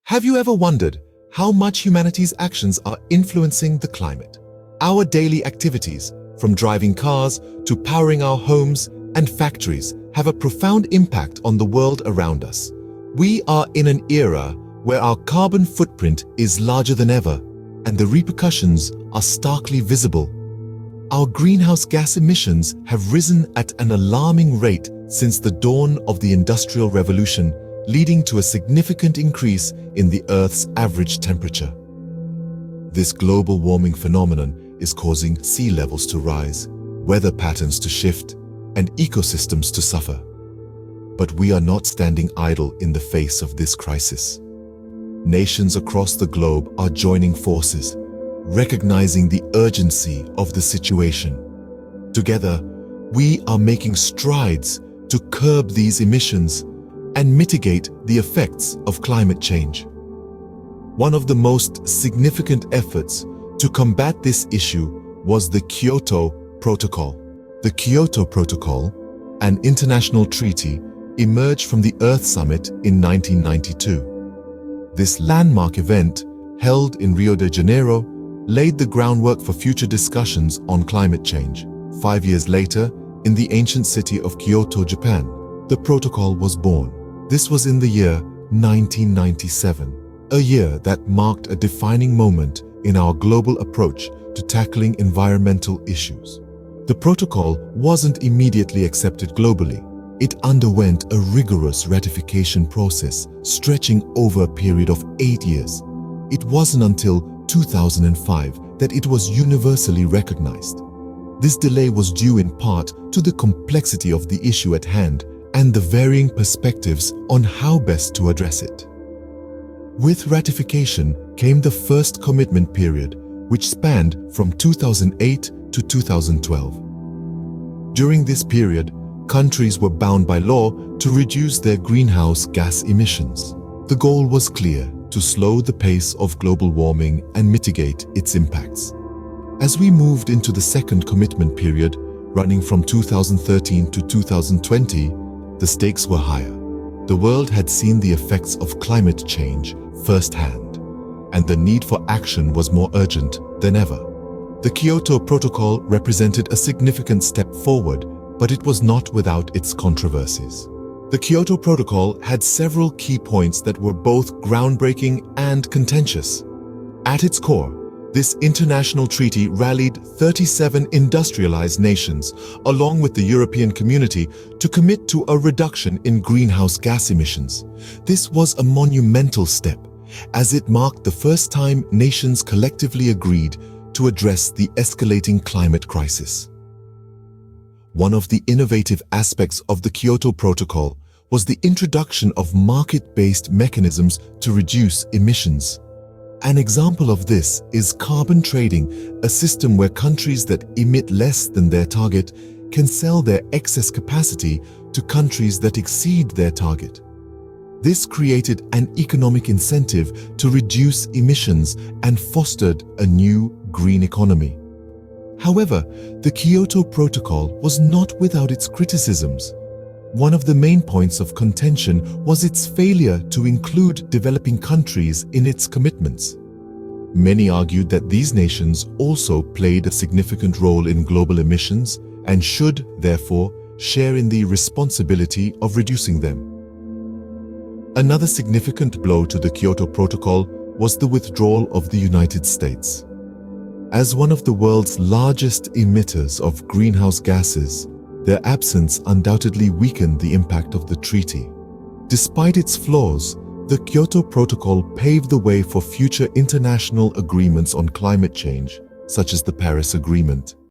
Have you ever wondered how much humanity's actions are influencing the climate? Our daily activities, from driving cars to powering our homes and factories, have a profound impact on the world around us. We are in an era where our carbon footprint is larger than ever, and the repercussions are starkly visible. Our greenhouse gas emissions have risen at an alarming rate since the dawn of the Industrial Revolution, leading to a significant increase in the Earth's average temperature. This global warming phenomenon is causing sea levels to rise, weather patterns to shift, and ecosystems to suffer. But we are not standing idle in the face of this crisis. Nations across the globe are joining forces, recognizing the urgency of the situation. Together, we are making strides to curb these emissions and mitigate the effects of climate change. One of the most significant efforts to combat this issue was the Kyoto Protocol. The Kyoto Protocol, an international treaty, emerged from the Earth Summit in 1992. This landmark event, held in Rio de Janeiro, laid the groundwork for future discussions on climate change. 5 years later, in the ancient city of Kyoto, Japan, the protocol was born. This was in the year 1997, a year that marked a defining moment in our global approach to tackling environmental issues. The protocol wasn't immediately accepted globally. It underwent a rigorous ratification process stretching over a period of 8 years. It wasn't until 2005 that it was universally recognized. This delay was due in part to the complexity of the issue at hand and the varying perspectives on how best to address it. With ratification came the first commitment period, which spanned from 2008 to 2012. During this period, countries were bound by law to reduce their greenhouse gas emissions. The goal was clear: to slow the pace of global warming and mitigate its impacts. As we moved into the second commitment period, running from 2013 to 2020, the stakes were higher. The world had seen the effects of climate change firsthand, and the need for action was more urgent than ever. The Kyoto Protocol represented a significant step forward, but it was not without its controversies. The Kyoto Protocol had several key points that were both groundbreaking and contentious. At its core, this international treaty rallied 37 industrialized nations, along with the European community, to commit to a reduction in greenhouse gas emissions. This was a monumental step, as it marked the first time nations collectively agreed to address the escalating climate crisis. One of the innovative aspects of the Kyoto Protocol was the introduction of market-based mechanisms to reduce emissions. An example of this is carbon trading, a system where countries that emit less than their target can sell their excess capacity to countries that exceed their target. This created an economic incentive to reduce emissions and fostered a new green economy. However, the Kyoto Protocol was not without its criticisms. One of the main points of contention was its failure to include developing countries in its commitments. Many argued that these nations also played a significant role in global emissions and should, therefore, share in the responsibility of reducing them. Another significant blow to the Kyoto Protocol was the withdrawal of the United States. As one of the world's largest emitters of greenhouse gases, their absence undoubtedly weakened the impact of the treaty. Despite its flaws, the Kyoto Protocol paved the way for future international agreements on climate change, such as the Paris Agreement.